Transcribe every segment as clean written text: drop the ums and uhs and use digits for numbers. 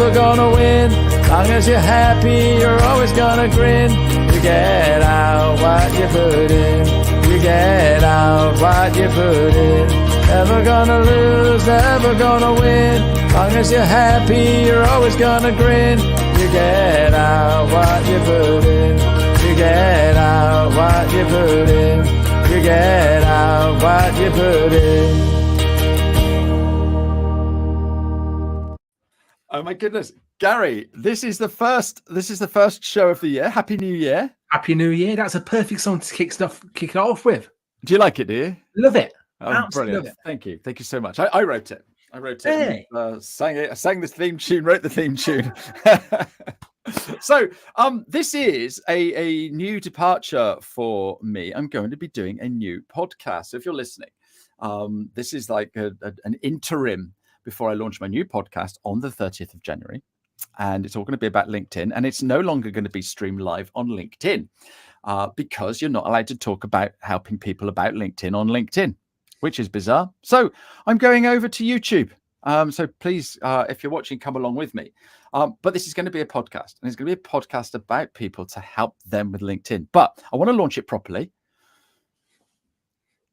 never gonna win. Long as you're happy, you're always gonna grin. You get out what you put in. You get out what you put in. Never gonna lose, never gonna win. Long as you're happy, you're always gonna grin. You get out what you put in. You get out what you put in. You get out what you put in. Oh my goodness, Gary! This is the first show of the year. Happy New Year! Happy New Year! That's a perfect song to kick it off with. Do you like it? Do you? Love it. Oh, absolutely brilliant! Love it. Thank you so much. I wrote it. Hey. Sang it. I sang this theme tune. Wrote the theme tune. So, this is a new departure for me. I'm going to be doing a new podcast. So, if you're listening, this is like an interim before I launch my new podcast on the 30th of January. And it's all going to be about LinkedIn. And it's no longer going to be streamed live on LinkedIn because you're not allowed to talk about helping people about LinkedIn on LinkedIn, which is bizarre. So I'm going over to YouTube. So please, if you're watching, come along with me. But this is going to be a podcast. And it's going to be a podcast about people to help them with LinkedIn. But I want to launch it properly.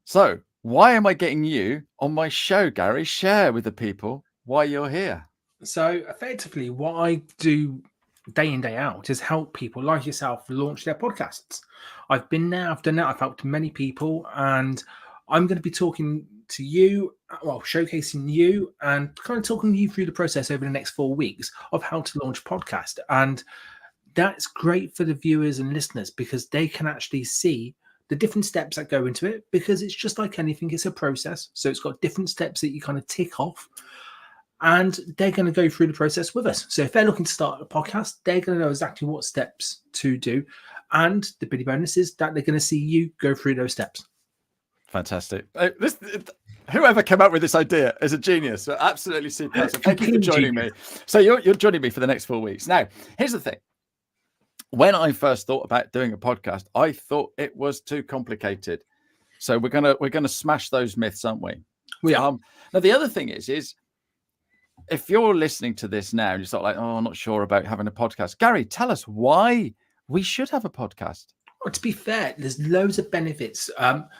So why am I getting you on my show, Gary? Share with the people why you're here. So effectively, what I do day in, day out is help people like yourself launch their podcasts. I've been there, I've done that, I've helped many people, and I'm going to be talking to you, well, showcasing you and kind of talking you through the process over the next 4 weeks of how to launch a podcast. And that's great for the viewers and listeners because they can actually see the different steps that go into it, because it's just like anything, it's a process. So it's got different steps that you kind of tick off, and they're going to go through the process with us. So if they're looking to start a podcast, they're going to know exactly what steps to do. And the bitty bonus is that they're going to see you go through those steps. Fantastic. Whoever came up with this idea is a genius. Absolutely super. So thank you for joining me. So you're joining me for the next 4 weeks. Now, here's the thing. When I first thought about doing a podcast, I thought it was too complicated. So we're gonna smash those myths, aren't we? We are. Now the other thing is if you're listening to this now and you're sort of like, oh, I'm not sure about having a podcast, Gary, tell us why we should have a podcast. Well, to be fair, there's loads of benefits,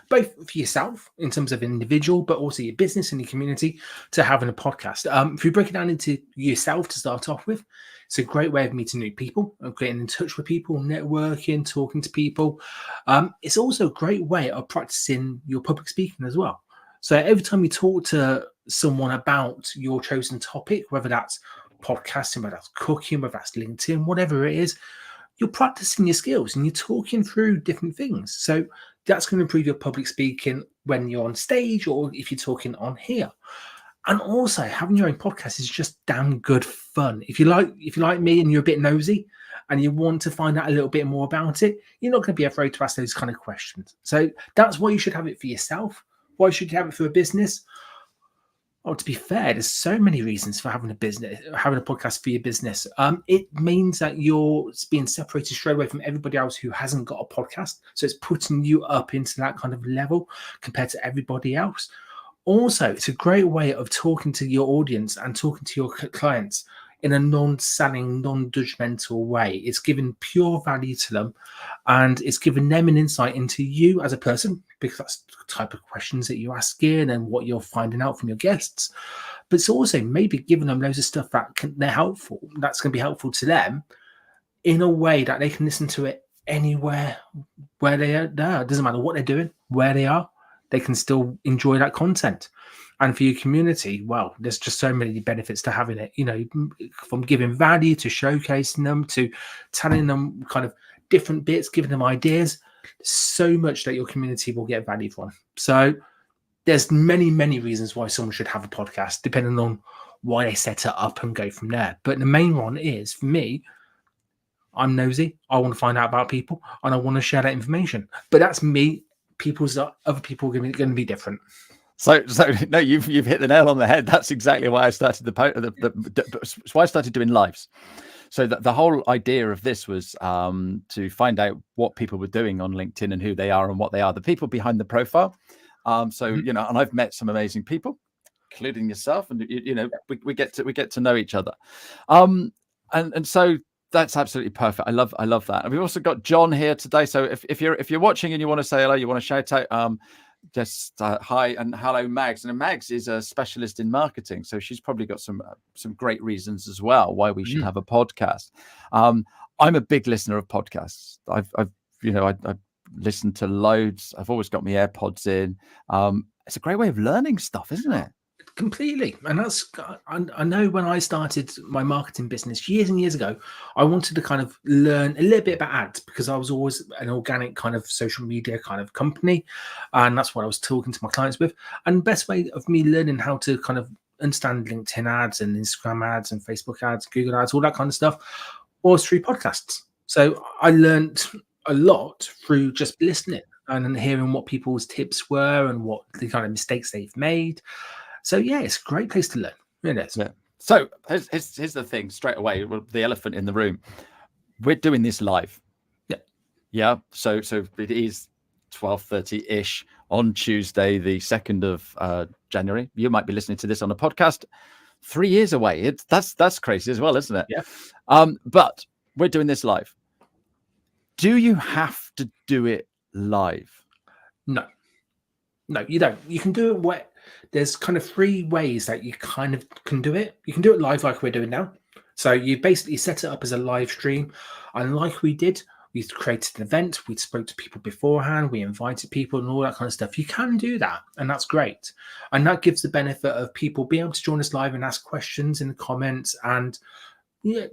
both for yourself in terms of individual, but also your business and your community to having a podcast. If you break it down into yourself to start off with, it's a great way of meeting new people, of getting in touch with people, networking, talking to people. It's also a great way of practicing your public speaking as well. So every time you talk to someone about your chosen topic, whether that's podcasting, whether that's cooking, whether that's LinkedIn, whatever it is, you're practicing your skills and you're talking through different things. So that's going to improve your public speaking when you're on stage or if you're talking on here. And also having your own podcast is just damn good fun. If you like me and you're a bit nosy and you want to find out a little bit more about it, you're not going to be afraid to ask those kind of questions. So that's why you should have it for yourself. Why should you have it for a business? Oh, to be fair, there's so many reasons for having a podcast for your business. It means that you're being separated straight away from everybody else who hasn't got a podcast. So it's putting you up into that kind of level compared to everybody else. Also, it's a great way of talking to your audience and talking to your clients in a non-selling, non-judgmental way. It's giving pure value to them, and it's giving them an insight into you as a person, because that's the type of questions that you're asking and what you're finding out from your guests. But it's also maybe giving them loads of stuff that's going to be helpful to them in a way that they can listen to it anywhere where they are. It doesn't matter what they're doing, where they are, they can still enjoy that content. And for your community, well, there's just so many benefits to having it, from giving value to showcasing them to telling them kind of different bits, giving them ideas. So much that your community will get value from. So there's many, many reasons why someone should have a podcast, depending on why they set it up and go from there. But the main one is, for me, I'm nosy. I want to find out about people and I want to share that information. But that's me. Other people are going to be different. So no, you've hit the nail on the head. That's exactly why I started why I started doing lives. So the whole idea of this was to find out what people were doing on LinkedIn and who they are and what they are, the people behind the profile. And I've met some amazing people. including yourself, and you know, we get to know each other. And so that's absolutely perfect. I love that. And we've also got John here today. So if you're watching and you want to say hello, you want to shout out, just hi and hello, Mags. And Mags is a specialist in marketing, so she's probably got some great reasons as well why we should have a podcast. I'm a big listener of podcasts. I've listened to loads. I've always got my AirPods in. It's a great way of learning stuff, isn't it? Completely. And that's, I know when I started my marketing business years and years ago, I wanted to kind of learn a little bit about ads, because I was always an organic kind of social media kind of company, and that's what I was talking to my clients with. And the best way of me learning how to kind of understand LinkedIn ads and Instagram ads and Facebook ads, Google ads, all that kind of stuff, was through podcasts. So I learned a lot through just listening and then hearing what people's tips were and what the kind of mistakes they've made. So yeah, it's a great place to learn. It is. Yeah. So here's the thing straight away, the elephant in the room. We're doing this live. Yeah. Yeah. So it is 12:30-ish on Tuesday, the 2nd of January. You might be listening to this on a podcast 3 years away. That's crazy as well, isn't it? Yeah. But we're doing this live. Do you have to do it live? No, you don't. You can do it where there's kind of 3 ways that you kind of can do it. You can do it live like we're doing now. So you basically set it up as a live stream. And like we did, we created an event. We spoke to people beforehand. We invited people and all that kind of stuff. You can do that. And that's great. And that gives the benefit of people being able to join us live and ask questions in the comments and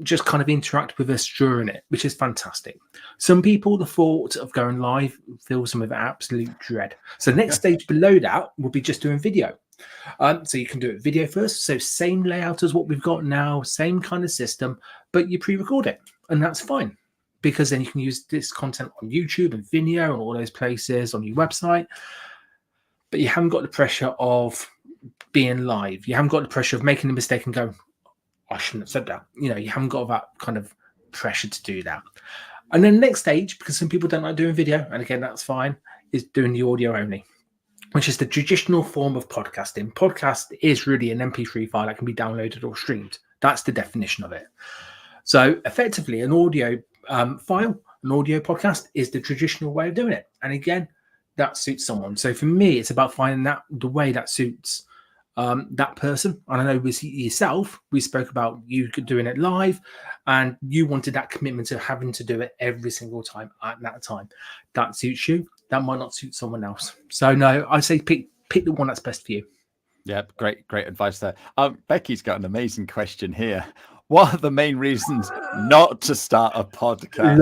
just kind of interact with us during it, which is fantastic. Some people, the thought of going live fills them with absolute dread. So the next stage below that will be just doing video. So you can do it video first. So same layout as what we've got now, same kind of system, but you pre-record it. And that's fine, because then you can use this content on YouTube and Vimeo and all those places on your website. But you haven't got the pressure of being live. You haven't got the pressure of making a mistake and going, I shouldn't have said that. You know, you haven't got that kind of pressure to do that. And then the next stage, because some people don't like doing video, and again, that's fine, is doing the audio only, which is the traditional form of podcasting. Podcast is really an MP3 file that can be downloaded or streamed. That's the definition of it. So effectively, an audio file, an audio podcast is the traditional way of doing it. And again, that suits someone. So for me, it's about finding the way that suits that person. And I know with yourself, we spoke about you doing it live, and you wanted that commitment of having to do it every single time at that time. That suits you. That might not suit someone else. So no, I say pick the one that's best for you. Yeah, great advice there. Becky's got an amazing question here. What are the main reasons not to start a podcast?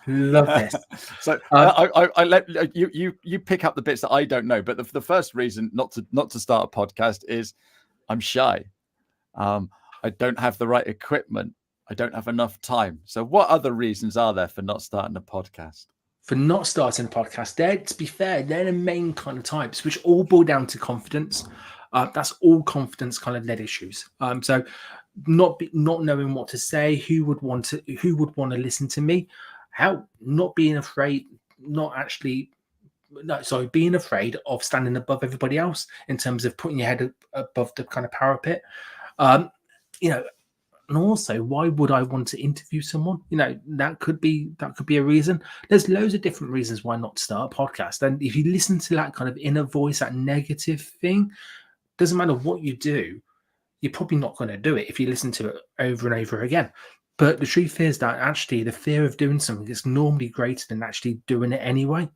Love this. So I let you pick up the bits that I don't know. But the first reason not to start a podcast is I'm shy. I don't have the right equipment. I don't have enough time. So what other reasons are there for not starting a podcast? For not starting a podcast, to be fair, they're the main kind of types, which all boil down to confidence. That's all confidence kind of led issues. So not knowing what to say, who would want to listen to me, not being afraid, being afraid of standing above everybody else in terms of putting your head above the kind of parapet. And also, why would I want to interview someone? That could be a reason. There's loads of different reasons why not to start a podcast. And if you listen to that kind of inner voice, that negative thing, doesn't matter what you do, you're probably not going to do it if you listen to it over and over again. But the truth is that actually the fear of doing something is normally greater than actually doing it anyway.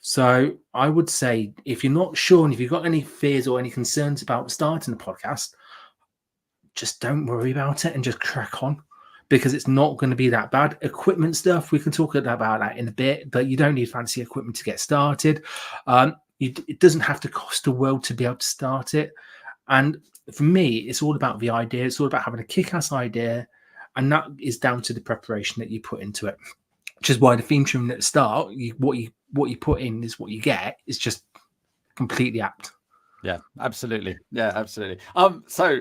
So I would say, if you're not sure and if you've got any fears or any concerns about starting a podcast, just don't worry about it and just crack on, because it's not going to be that bad. Equipment stuff, we can talk about that in a bit, but you don't need fancy equipment to get started. It doesn't have to cost the world to be able to start it. And for me, it's all about the idea. It's all about having a kick-ass idea, and that is down to the preparation that you put into it. Which is why the theme tune at the start, what you put in is what you get. It's just completely apt. Yeah, absolutely. Yeah, absolutely. So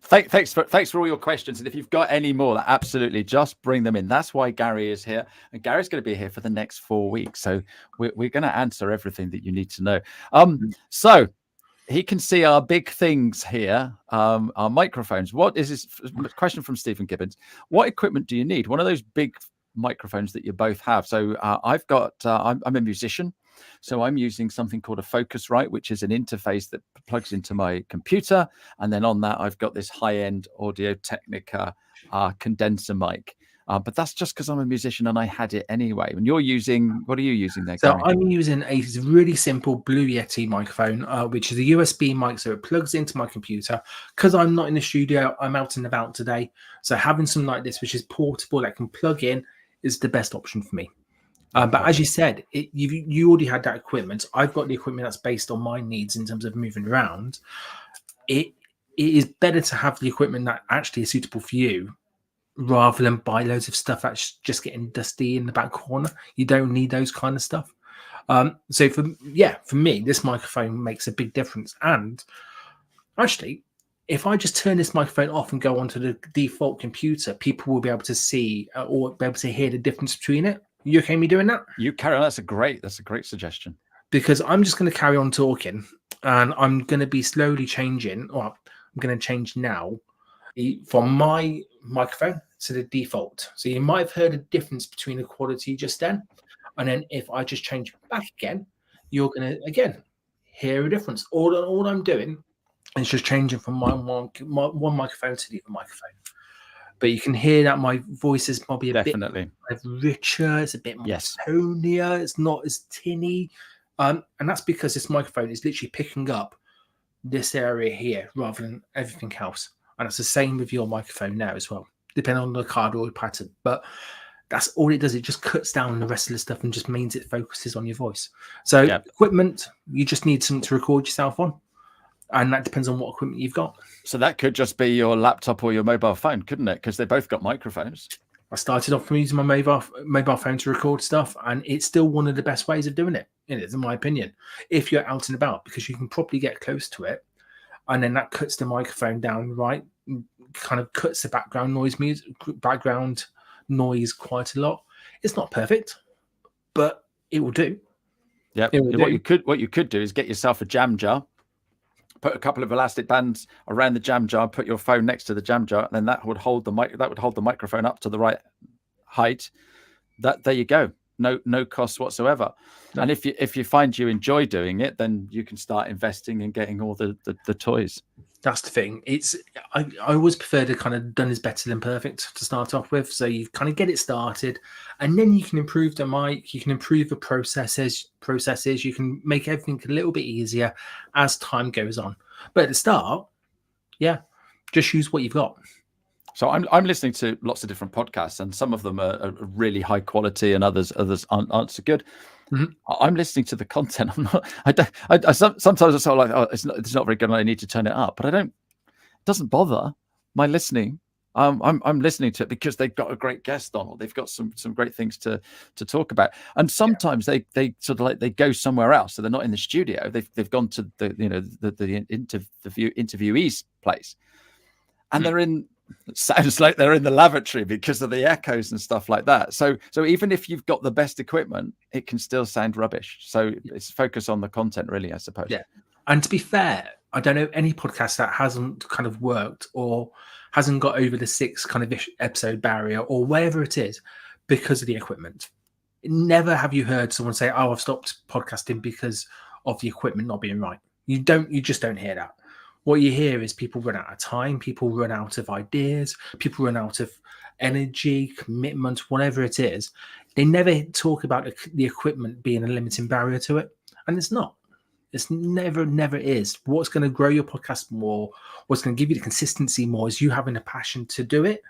thanks for all your questions. And if you've got any more, absolutely just bring them in. That's why Gary is here, and Gary's going to be here for the next 4 weeks. So we're going to answer everything that you need to know. So he can see our big things here, our microphones. What is this question from Stephen Gibbons? What equipment do you need? One of those big microphones that you both have. So I've got, I'm a musician. So I'm using something called a Focusrite, which is an interface that plugs into my computer. And then on that, I've got this high-end Audio-Technica condenser mic. But that's just because I'm a musician and I had it anyway. And you're using, what are you using there, So Gary? I'm using a really simple Blue Yeti microphone, which is a USB mic, so it plugs into my computer. Because I'm not in the studio, I'm out and about today. So having something like this, which is portable, that can plug in, is the best option for me. But as you said, you already had that equipment. I've got the equipment that's based on my needs in terms of moving around. It is better to have the equipment that actually is suitable for you, rather than buy loads of stuff that's just getting dusty in the back corner. You don't need those kind of stuff. So for me, this microphone makes a big difference. And actually, if I just turn this microphone off and go onto the default computer, people will be able to see or be able to hear the difference between it. You okay me doing that? You carry on. That's a great suggestion. Because I'm just going to carry on talking, and I'm going to be slowly changing, or I'm going to change now from my microphone to the default. So you might have heard a difference between the quality just then. And then if I just change back again, you're going to, again, hear a difference. All I'm doing is just changing from one microphone to the other microphone. But you can hear that my voice is probably a bit richer. It's a bit more tonier. It's not as tinny. And that's because this microphone is literally picking up this area here rather than everything else. And it's the same with your microphone now as well, depending on the cardioid pattern. But that's all it does. It just cuts down the rest of the stuff and just means it focuses on your voice. So equipment, you just need something to record yourself on. And that depends on what equipment you've got. So that could just be your laptop or your mobile phone, couldn't it? Because they both got microphones. I started off from using my mobile phone to record stuff, and it's still one of the best ways of doing it. It is, in my opinion, if you're out and about, because you can probably get close to it. And then that cuts the microphone down, right? Kind of cuts the background noise quite a lot. It's not perfect, but it will do. Yeah. What you could do is get yourself a jam jar, put a couple of elastic bands around the jam jar, put your phone next to the jam jar, and then that would hold the microphone up to the right height. There you go. No cost whatsoever. No. And if you find you enjoy doing it, then you can start investing in getting all the toys. That's the thing. I always prefer to kind of done is better than perfect to start off with. So you kind of get it started, and then you can improve the mic, you can improve the processes, you can make everything a little bit easier as time goes on. But at the start, just use what you've got. So I'm listening to lots of different podcasts, and some of them are really high quality, and others aren't so good. Mm-hmm. I'm listening to the content. Sometimes I sort of like, oh, it's not very good, and I need to turn it up. But it doesn't bother my listening. I'm listening to it because they've got a great guest on, or they've got some great things to talk about. And sometimes they sort of like they go somewhere else, so they're not in the studio. They've gone to the interviewee's place, and they're in. It sounds like they're in the lavatory because of the echoes and stuff like that. So even if you've got the best equipment, it can still sound rubbish. So it's focus on the content, really, I suppose. Yeah. And to be fair, I don't know any podcast that hasn't kind of worked or hasn't got over the 6 kind of episode barrier or wherever it is because of the equipment. Never have you heard someone say, "Oh, I've stopped podcasting because of the equipment not being right." You just don't hear that. What you hear is people run out of time, people run out of ideas, people run out of energy, commitment, whatever it is. They never talk about the equipment being a limiting barrier to it. And it's not. It's never is. What's going to grow your podcast more, what's going to give you the consistency more is you having a passion to do it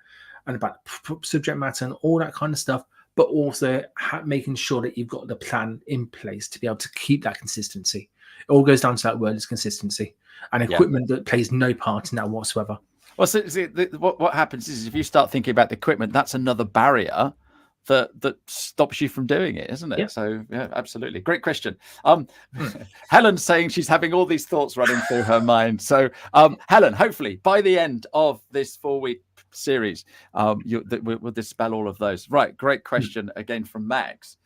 and about subject matter and all that kind of stuff, but also making sure that you've got the plan in place to be able to keep that consistency. It all goes down to that word is consistency. And equipment that plays no part in that whatsoever. Well, so what happens is if you start thinking about the equipment, that's another barrier that stops you from doing it, isn't it? Yeah. So yeah, absolutely. Great question. Helen's saying she's having all these thoughts running through her mind. So Helen, hopefully by the end of this 4-week series, we'll dispel all of those. Right. Great question again from Max.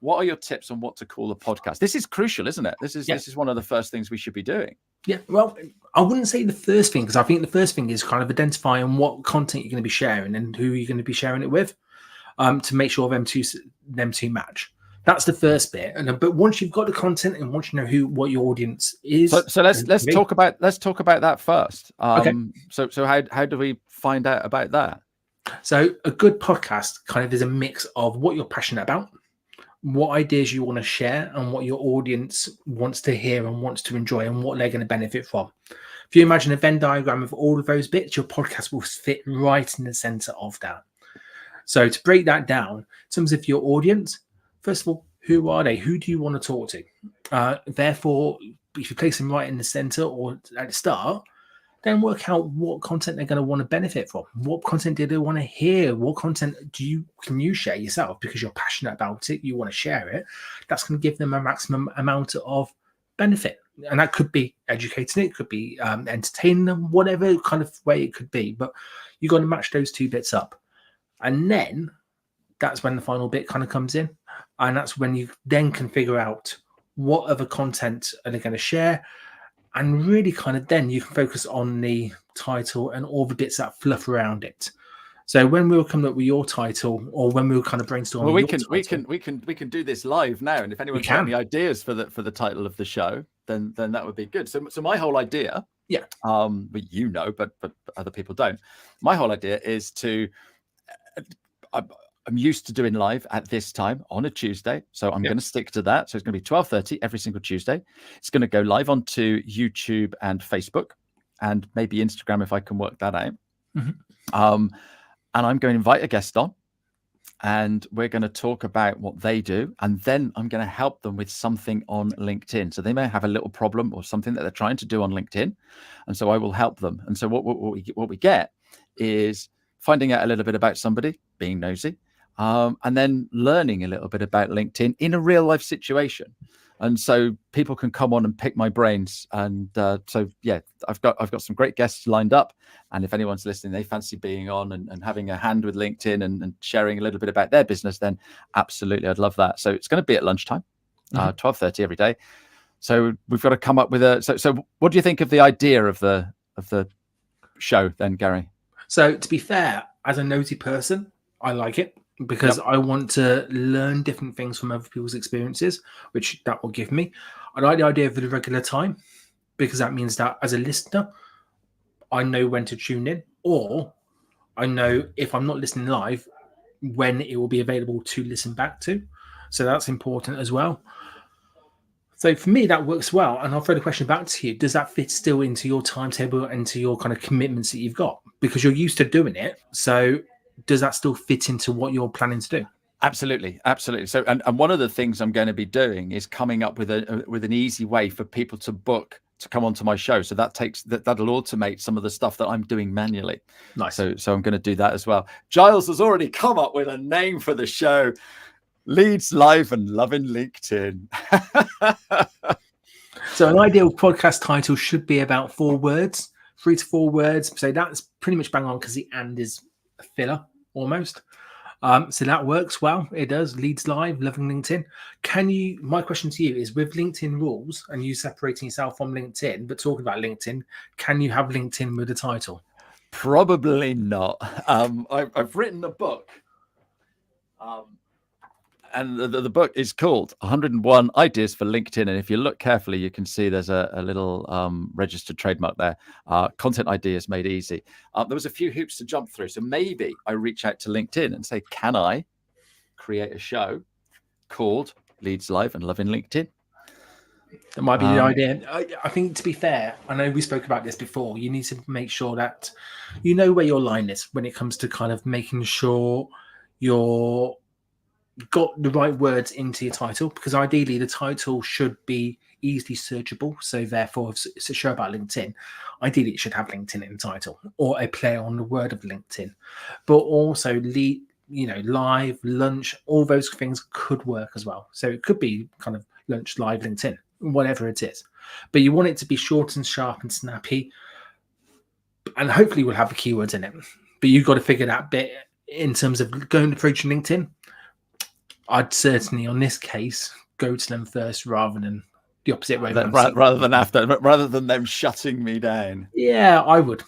What are your tips on what to call a podcast? This is crucial, isn't it? This is one of the first things we should be doing. Yeah, well, I wouldn't say the first thing, because I think the first thing is kind of identifying what content you're going to be sharing and who you're going to be sharing it with, to make sure them two match. That's the first bit. And but once you've got the content and once you know what your audience is, So let's talk about that first. Okay. So how do we find out about that? So a good podcast kind of is a mix of what you're passionate about, what ideas you want to share, and what your audience wants to hear and wants to enjoy, and what they're going to benefit from. If you imagine a Venn diagram of all of those bits, your podcast will fit right in the center of that. So to break that down, in terms of your audience, first of all, who are they? Who do you want to talk to? Therefore, if you place them right in the center or at the start, then work out what content they're going to want to benefit from. What content do they want to hear? What content can you share yourself because you're passionate about it? You want to share it. That's going to give them a maximum amount of benefit. And that could be educating, it could be entertaining them, whatever kind of way it could be. But you've got to match those two bits up. And then that's when the final bit kind of comes in. And that's when you then can figure out what other content are they going to share. And really kind of then you can focus on the title and all the bits that fluff around it. So when we were coming up with your title, or when we were kind of brainstorming, well, we can do this live now. And if anyone's got any ideas for the title of the show, then that would be good. So my whole idea, but but other people don't. My whole idea is to. I'm used to doing live at this time on a Tuesday, so I'm going to stick to that. So it's going to be 12:30 every single Tuesday. It's going to go live onto YouTube and Facebook, and maybe Instagram if I can work that out. And I'm going to invite a guest on, and we're going to talk about what they do, and then I'm going to help them with something on LinkedIn. So they may have a little problem or something that they're trying to do on LinkedIn, and so I will help them. And so what we get is finding out a little bit about somebody, being nosy, and then learning a little bit about LinkedIn in a real life situation. And so people can come on and pick my brains. And so, yeah, I've got some great guests lined up. And if anyone's listening, they fancy being on and having a hand with LinkedIn and sharing a little bit about their business, then absolutely, I'd love that. So it's going to be at lunchtime, 12:30 every day. So we've got to come up with so what do you think of the idea of the show then, Gary? So to be fair, as a nosy person, I like it because I want to learn different things from other people's experiences, which that will give me. I like the idea of the regular time because that means that as a listener, I know when to tune in, or I know if I'm not listening live, when it will be available to listen back to. So that's important as well. So for me, that works well. And I'll throw the question back to you. Does that fit still into your timetable and to your kind of commitments that you've got? Because you're used to doing it. So does that still fit into what you're planning to do? Absolutely. So, and one of the things I'm going to be doing is coming up with an easy way for people to book to come onto my show. So that'll automate some of the stuff that I'm doing manually. Nice. So I'm going to do that as well. Giles has already come up with a name for the show: Leeds Live and Loving LinkedIn. So an ideal podcast title should be about 4 words, 3 to 4 words. So that's pretty much bang on because the "and" is a filler almost. So that works well. It does. Leeds Live, Loving LinkedIn. My question to you is, with LinkedIn rules and you separating yourself from LinkedIn, but talking about LinkedIn, can you have LinkedIn with a title? Probably not. I've written a book. And the book is called 101 Ideas for LinkedIn. And if you look carefully, you can see there's a little registered trademark there. Content ideas made easy. There was a few hoops to jump through. So maybe I reach out to LinkedIn and say, can I create a show called Leeds Live and Loving LinkedIn? That might be the idea. I think, to be fair, I know we spoke about this before. You need to make sure that you know where your line is when it comes to kind of making sure you're got the right words into your title, because ideally the title should be easily searchable. So therefore, if it's a show about LinkedIn, ideally it should have LinkedIn in the title or a play on the word of LinkedIn. But also live, lunch, all those things could work as well. So it could be kind of lunch, live, LinkedIn, whatever it is. But you want it to be short and sharp and snappy, and hopefully we'll have the keywords in it. But you've got to figure that bit in terms of going to approach LinkedIn. I'd certainly, on this case, go to them first rather than the opposite way. Rather than them shutting me down. Yeah, I would.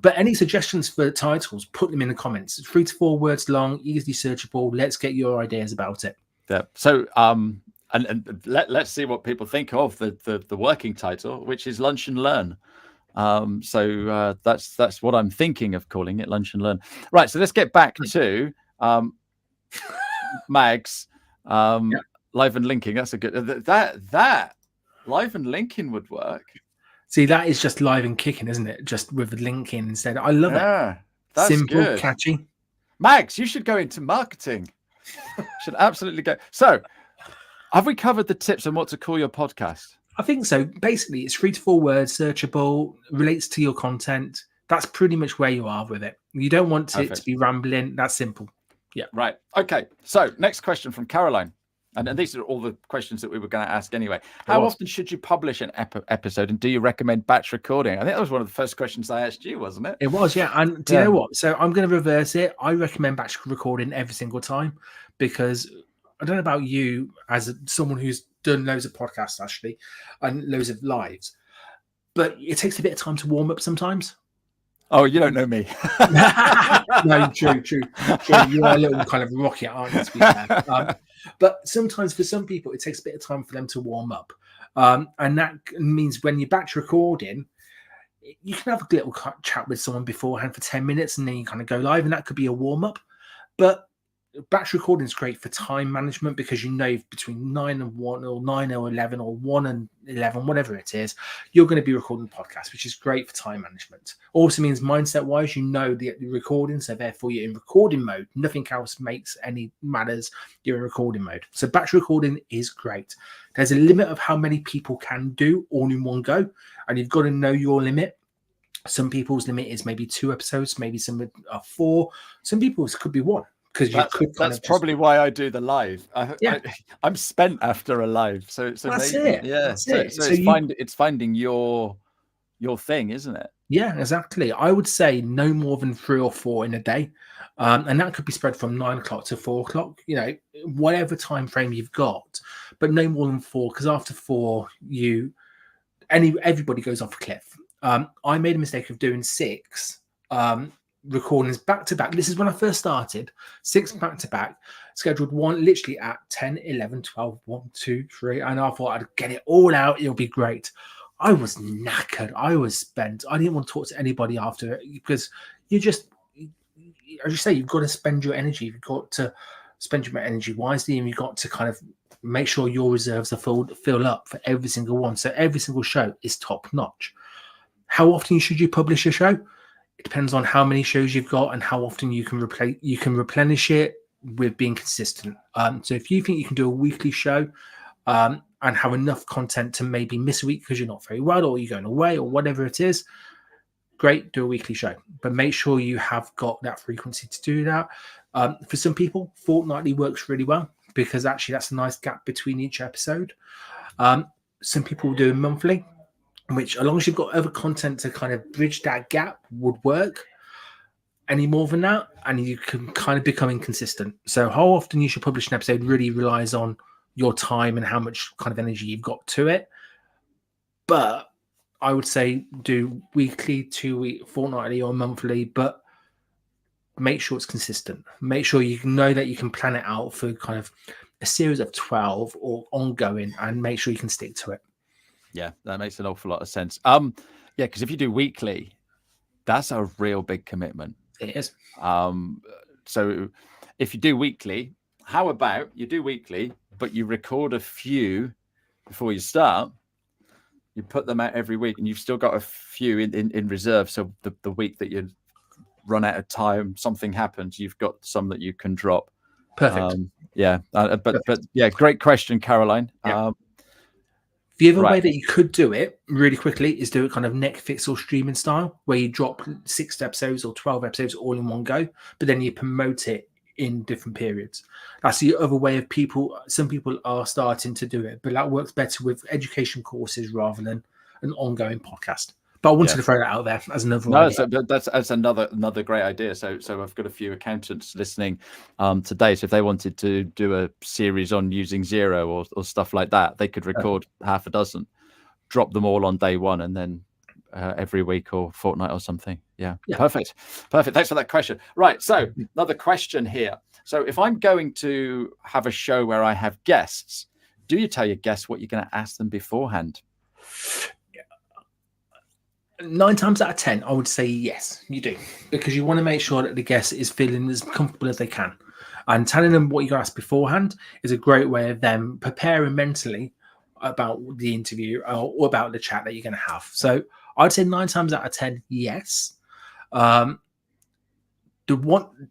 But any suggestions for titles, put them in the comments. It's 3 to 4 words long, easily searchable. Let's get your ideas about it. Yeah. So and let's see what people think of the working title, which is Lunch and Learn. So that's what I'm thinking of calling it, Lunch and Learn. Right. So let's get back to Mags. Live and linking. That's a good that live and linking would work. See, that is just live and kicking, isn't it? Just with the linking instead. I love it. That's simple, good. Catchy. Mags, you should go into marketing. Should absolutely go. So, have we covered the tips on what to call your podcast? I think so. Basically, it's 3 to 4 words, searchable, relates to your content. That's pretty much where you are with it. You don't want it to be rambling. That's simple. Yeah. Right. Okay. So, next question from Caroline. And these are all the questions that we were going to ask anyway. How often should you publish an episode, and do you recommend batch recording? I think that was one of the first questions I asked you, wasn't it? It was, yeah. And do you know what? So I'm going to reverse it. I recommend batch recording every single time, because I don't know about you as someone who's done loads of podcasts, actually, and loads of lives, but it takes a bit of time to warm up sometimes. Oh, you don't know me. No, true. You are a little kind of rocket, aren't you, to be fair? But sometimes for some people, it takes a bit of time for them to warm up. And that means when you're batch recording, you can have a little chat with someone beforehand for 10 minutes and then you kind of go live, and that could be a warm up. But batch recording is great for time management, because you know between 9 and 1 or 9 or 11 or 1 and 11, whatever it is, you're going to be recording the podcast, which is great for time management. Also means mindset wise, you know the recording, so therefore you're in recording mode. Nothing else makes any matters. You're in recording mode. So batch recording is great. There's a limit of how many people can do all in one go, and you've got to know your limit. Some people's limit is maybe 2 episodes, maybe some are 4. Some people's could be 1. Because that's probably why I do the live. I'm spent after a live, so that's amazing. it. Yeah, that's so, it. so it's finding your thing, isn't it? Yeah, exactly. I would say no more than 3 or 4 in a day, and that could be spread from 9 o'clock to 4 o'clock. You know, whatever time frame you've got, but no more than 4, because after 4, everybody goes off a cliff. I made a mistake of doing 6. Recordings back to back. This is when I first started. 6 back to back, scheduled one literally at 10, 11, 12, 1, 2, 3. And I thought I'd get it all out. It'll be great. I was knackered. I was spent. I didn't want to talk to anybody after it, because you just, as you say, you've got to spend your energy. You've got to spend your energy wisely, and you've got to kind of make sure your reserves are fill up for every single one. So every single show is top notch. How often should you publish a show? It depends on how many shows you've got and how often you can replenish it with being consistent. So if you think you can do a weekly show and have enough content to maybe miss a week because you're not very well or you're going away or whatever it is, great, do a weekly show. But make sure you have got that frequency to do that. For some people, fortnightly works really well, because actually that's a nice gap between each episode. Some people do monthly, which, as long as you've got other content to kind of bridge that gap, would work. Any more than that, and you can kind of become inconsistent. So how often you should publish an episode really relies on your time and how much kind of energy you've got to it. But I would say do weekly, 2 week, fortnightly, or monthly, but make sure it's consistent. Make sure you know that you can plan it out for kind of a series of 12 or ongoing, and make sure you can stick to it. Yeah, that makes an awful lot of sense. Yeah, because if you do weekly, that's a real big commitment. It is. So if you do weekly, how about you do weekly, but you record a few before you start? You put them out every week, and you've still got a few in reserve. So the week that you run out of time, something happens, you've got some that you can drop. Perfect. But yeah, great question, Caroline. Yeah. The other way that you could do it really quickly is do it kind of Netflix or streaming style, where you drop 6 episodes or 12 episodes all in one go, but then you promote it in different periods. That's the other way of some people are starting to do it, but that works better with education courses rather than an ongoing podcast. But I wanted Yeah. to throw that out there as another No, idea. so that's another great idea. So I've got a few accountants listening today. So if they wanted to do a series on using Xero or stuff like that, they could record half a dozen, drop them all on day one, and then every week or fortnight or something. Yeah. Perfect. Thanks for that question. Right. So another question here. So if I'm going to have a show where I have guests, do you tell your guests what you're going to ask them beforehand? 9 times out of 10, I would say yes, you do, because you want to make sure that the guest is feeling as comfortable as they can. And telling them what you ask beforehand is a great way of them preparing mentally about the interview or about the chat that you're going to have. So I'd say 9 times out of 10, yes. The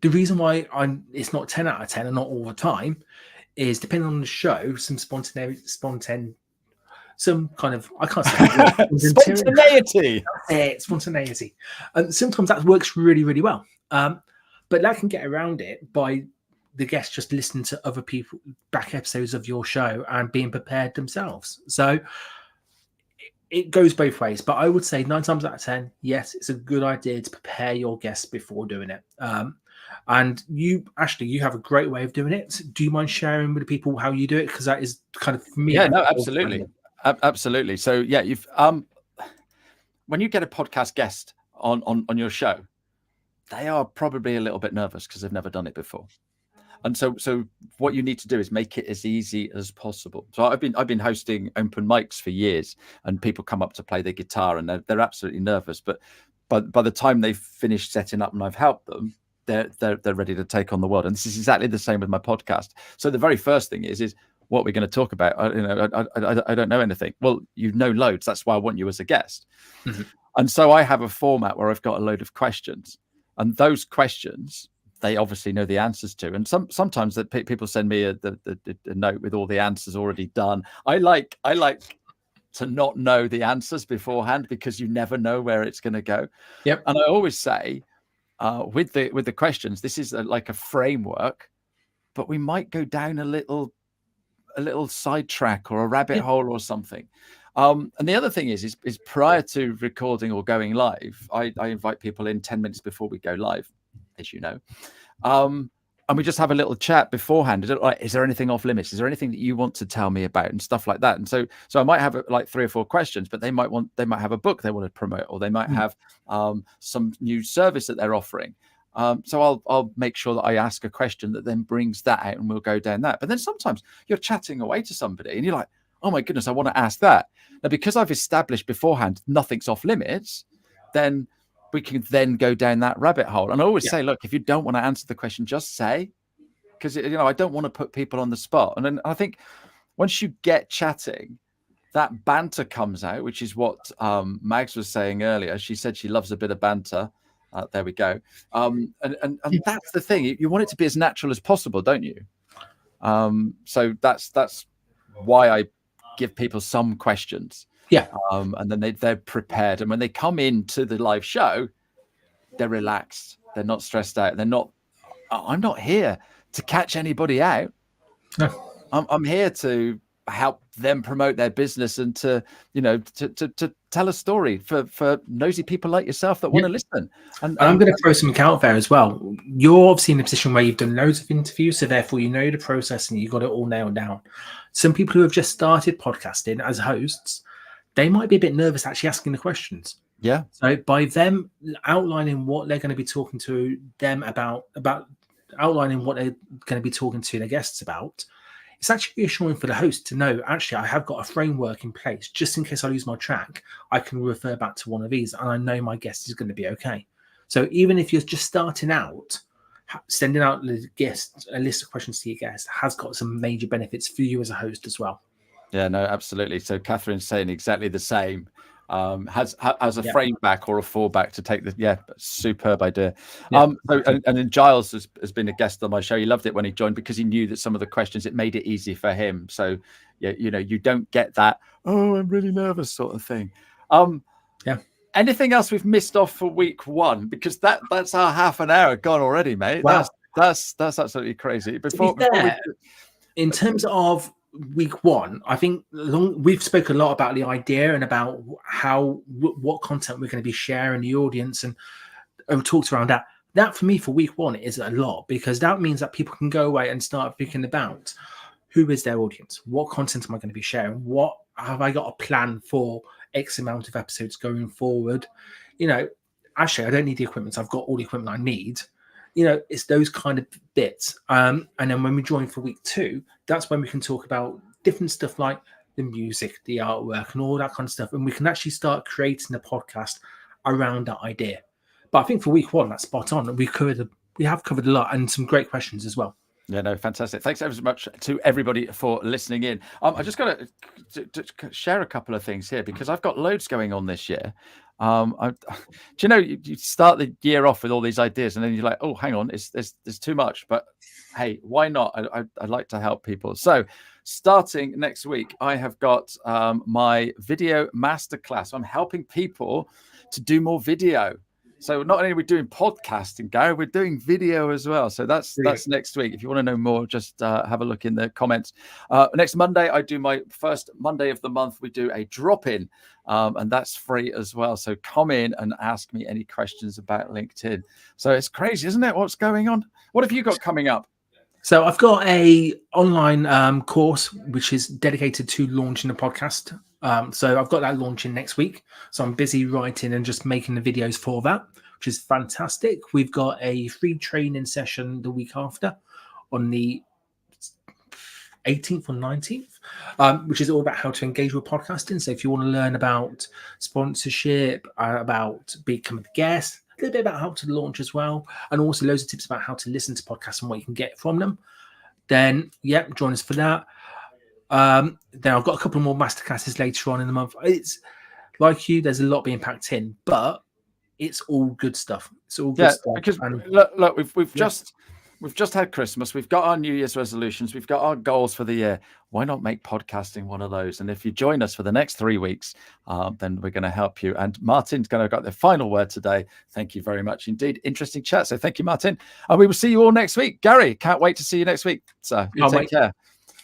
reason why it's not 10 out of 10 and not all the time is, depending on the show, some some kind of, I can't say Spontaneity. Spontaneity. And sometimes that works really, really well. But that can get around it by the guests just listening to other people back episodes of your show and being prepared themselves. So it goes both ways. But I would say 9 times out of 10, yes, it's a good idea to prepare your guests before doing it. And you, Ashley, you have a great way of doing it. Do you mind sharing with the people how you do it? Because that is kind of, for me. Yeah, no, absolutely. Absolutely. So yeah, you've when you get a podcast guest on your show, they are probably a little bit nervous because they've never done it before. And so what you need to do is make it as easy as possible. So I've been hosting open mics for years, and people come up to play their guitar and they're absolutely nervous. But by the time they've finished setting up and I've helped them, they're ready to take on the world. And this is exactly the same with my podcast. So the very first thing is what we're going to talk about. I don't know anything. Well, you know loads. That's why I want you as a guest. Mm-hmm. And so I have a format where I've got a load of questions, and those questions they obviously know the answers to. And sometimes that people send me a note with all the answers already done. I like to not know the answers beforehand, because you never know where it's going to go. Yep. And I always say with the questions, this is like a framework, but we might go down a little sidetrack or a rabbit hole or something. And the other thing is prior to recording or going live, I invite people in 10 minutes before we go live, as you know. And we just have a little chat beforehand. Is there anything off limits? Is there anything that you want to tell me about, and stuff like that? And so I might have like 3 or 4 questions, but they might have a book they want to promote, or they might have some new service that they're offering. So I'll make sure that I ask a question that then brings that out, and we'll go down that. But then sometimes you're chatting away to somebody and you're like, oh my goodness, I want to ask that. Now, because I've established beforehand nothing's off limits, then we can then go down that rabbit hole. And I always say, look, if you don't want to answer the question, just say, because I don't want to put people on the spot. And then I think once you get chatting, that banter comes out, which is what Mags was saying earlier. She said she loves a bit of banter. There we go. And that's the thing. You want it to be as natural as possible, don't you? So that's why I give people some questions. Yeah. And then they're prepared. And when they come into the live show, they're relaxed. They're not stressed out. I'm not here to catch anybody out. No. I'm here to help them promote their business and to tell a story for nosy people like yourself that want to listen. And I'm going to throw something out there as well. You're obviously in a position where you've done loads of interviews, so therefore you know the process and you've got it all nailed down. Some people who have just started podcasting as hosts, they might be a bit nervous actually asking the questions. Yeah. So by them outlining what they're going to be talking to them about outlining what they're going to be talking to their guests about, it's actually reassuring for the host to know, actually, I have got a framework in place. Just in case I lose my track, I can refer back to one of these, and I know my guest is going to be okay. So even if you're just starting out, sending out a list of questions to your guest has got some major benefits for you as a host as well. Yeah, no, absolutely. So Catherine's saying exactly the same. Has a frame back or a fallback to take the superb idea. And then Giles has been a guest on my show. He loved it when he joined because he knew that some of the questions, it made it easy for him. So you don't get that, oh, I'm really nervous sort of thing. Anything else we've missed off for week 1? Because that's our half an hour gone already, mate. Wow. That's absolutely crazy. In terms of week one, I think we've spoken a lot about the idea and about what content we're going to be sharing the audience, and talked around that. That for me for week one is a lot, because that means that people can go away and start thinking about who is their audience, what content am I going to be sharing, what have I got a plan for X amount of episodes going forward. Actually, I don't need the equipment. I've got all the equipment I need. It's those kind of bits. And then when we join for week two, that's when we can talk about different stuff like the music, the artwork, and all that kind of stuff. And we can actually start creating a podcast around that idea. But I think for week one, that's spot on. We have covered a lot, and some great questions as well. Yeah, no, fantastic. Thanks ever so much to everybody for listening in. I just got to share a couple of things here, because I've got loads going on this year. Do you know, you start the year off with all these ideas, and then you're like, oh, hang on, there's too much. But hey, why not? I'd like to help people. So starting next week, I have got my video masterclass. I'm helping people to do more video. So not only are we doing podcasting, Gary, we're doing video as well. So that's next week. If you want to know more, just have a look in the comments. Next Monday, I do my first Monday of the month. We do a drop-in, and that's free as well. So come in and ask me any questions about LinkedIn. So it's crazy, isn't it? What's going on? What have you got coming up? So I've got a online course which is dedicated to launching a podcast. So I've got that launching next week. So I'm busy writing and just making the videos for that, which is fantastic. We've got a free training session the week after on the 18th or 19th, which is all about how to engage with podcasting. So if you want to learn about sponsorship, about becoming a guest, a little bit about how to launch as well, and also loads of tips about how to listen to podcasts and what you can get from them, then join us for that. Then I've got a couple more masterclasses later on in the month. It's like you, there's a lot being packed in, but it's all good stuff. It's all good stuff. Because look, we've just had Christmas. We've got our New Year's resolutions. We've got our goals for the year. Why not make podcasting one of those? And if you join us for the next 3 weeks, then we're going to help you. And Martin's going to got the final word today. Thank you very much indeed. Interesting chat. So thank you, Martin. And we will see you all next week. Gary, can't wait to see you next week. So you take care.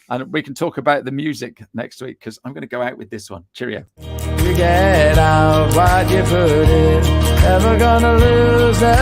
And we can talk about the music next week, because I'm going to go out with this one. Cheerio. You get out what you put in. Never gonna lose that.